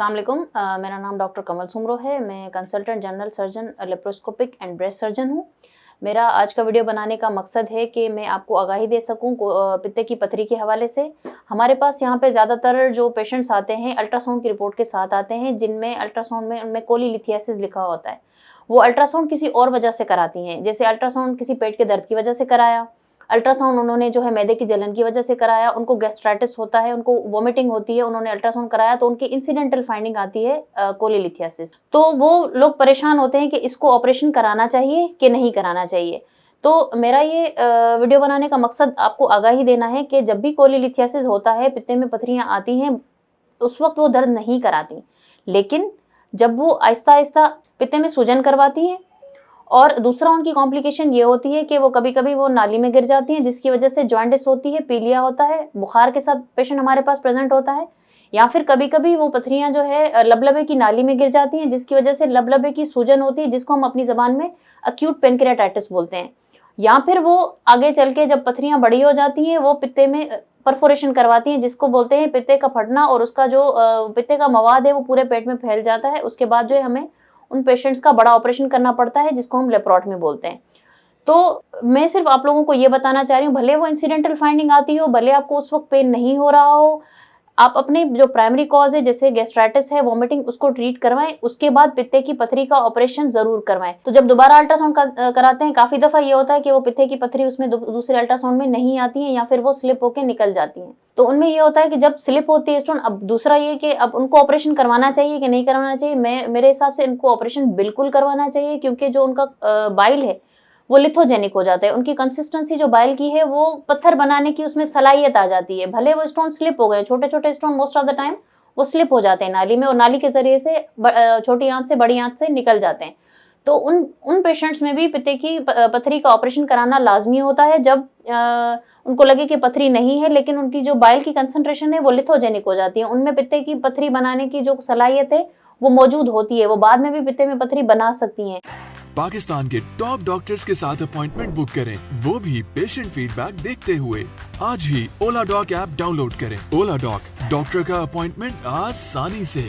अस्सलाम वालेकुम। मेरा नाम डॉक्टर कमल सुमरो है। मैं consultant general surgeon laparoscopic and breast surgeon हूँ। मेरा आज का वीडियो बनाने का मकसद है कि मैं आपको आगाही दे सकूँ पित्ते की पथरी के हवाले से। हमारे पास यहाँ पे ज़्यादातर जो पेशेंट्स आते हैं अल्ट्रासाउंड की रिपोर्ट के साथ आते हैं, जिनमें अल्ट्रासाउंड में उनमें कोलीलिथियासिस लिखा होता है। वो अल्ट्रासाउंड किसी और वजह से कराती हैं, जैसे अल्ट्रासाउंड किसी पेट के दर्द की वजह से कराया, अल्ट्रासाउंड उन्होंने जो है मैदे की जलन की वजह से कराया, उनको गैस्ट्राइटिस होता है, उनको वोमिटिंग होती है, उन्होंने अल्ट्रासाउंड कराया तो उनकी इंसिडेंटल फाइंडिंग आती है कोलीलिथियासिस। तो वो लोग परेशान होते हैं कि इसको ऑपरेशन कराना चाहिए कि नहीं कराना चाहिए। तो मेरा ये वीडियो बनाने का मकसद आपको आगाही देना है कि जब भी कोलीलिथियासिस होता है, पित्ते में पथरियाँ आती हैं, उस वक्त वो दर्द नहीं कराती, लेकिन जब वो आहिस्ता आहिस्ता पित्ते में सूजन करवाती हैं और दूसरा उनकी कॉम्प्लिकेशन ये होती है कि वो कभी कभी वो नाली में गिर जाती हैं, जिसकी वजह से जॉन्डिस होती है, पीलिया होता है, बुखार के साथ पेशेंट हमारे पास प्रेजेंट होता है। या फिर कभी कभी वो पथरियाँ जो है लबलबे की नाली में गिर जाती हैं, जिसकी वजह से लबलबे की सूजन होती है, जिसको हम अपनी ज़बान में अक्यूट पेनक्रियाटाइटिस बोलते हैं। या फिर वो आगे चल के जब पथरियाँ बड़ी हो जाती हैं, वो पित्ते में परफोरेशन करवाती हैं, जिसको बोलते हैं पित्ते का फटना, और उसका जो पित्ते का मवाद है वो पूरे पेट में फैल जाता है। उसके बाद जो है हमें उन पेशेंट्स का बड़ा ऑपरेशन करना पड़ता है, जिसको हम लेप्रोटमी बोलते हैं। तो मैं सिर्फ आप लोगों को ये बताना चाह रही हूँ, भले वो इंसिडेंटल फाइंडिंग आती हो, भले आपको उस वक्त पेन नहीं हो रहा हो, आप अपने जो प्राइमरी कॉज है जैसे गैस्ट्राइटिस है, वोमिटिंग, उसको ट्रीट करवाएं। उसके बाद पित्ते की पथरी का ऑपरेशन जरूर करवाएं। तो जब दोबारा अल्ट्रासाउंड कराते हैं, काफी दफा ये होता है कि वो पित्ते की पथरी उसमें दूसरे अल्ट्रासाउंड में नहीं आती है, या फिर वो स्लिप होकर निकल जाती हैं। तो उनमें ये होता है कि जब स्लिप होती है स्टोन, अब दूसरा ये कि अब उनको ऑपरेशन करवाना चाहिए कि नहीं करवाना चाहिए। मेरे हिसाब से इनको ऑपरेशन बिल्कुल करवाना चाहिए, क्योंकि जो उनका बाइल है वो लिथोजेनिक हो जाता है। उनकी कंसिस्टेंसी जो बाइल की है वो पत्थर बनाने की उसमें सलाहियत आ जाती है। भले वो स्टोन स्लिप हो गए, छोटे छोटे stone most of the time वो स्लिप हो जाते हैं नाली में, और नाली के जरिए से छोटी आंत से बड़ी आंत से निकल जाते हैं। तो उन पेशेंट्स में भी पित्ते की पथरी का ऑपरेशन कराना लाजमी होता है, जब उनको लगे कि पथरी नहीं है, लेकिन उनकी जो बाइल की कंसंट्रेशन है वो लिथोजेनिक हो जाती है। उनमें पित्ते की पथरी बनाने की जो सलाहियत है वो मौजूद होती है, वो बाद में भी पित्ते में पथरी बना सकती हैं। पाकिस्तान के टॉप डॉक्टर्स के साथ अपॉइंटमेंट बुक करें, वो भी पेशेंट फीडबैक देखते हुए। आज ही ओला डॉक ऐप डाउनलोड करें। ओला डॉक, डॉक्टर का अपॉइंटमेंट आसानी से।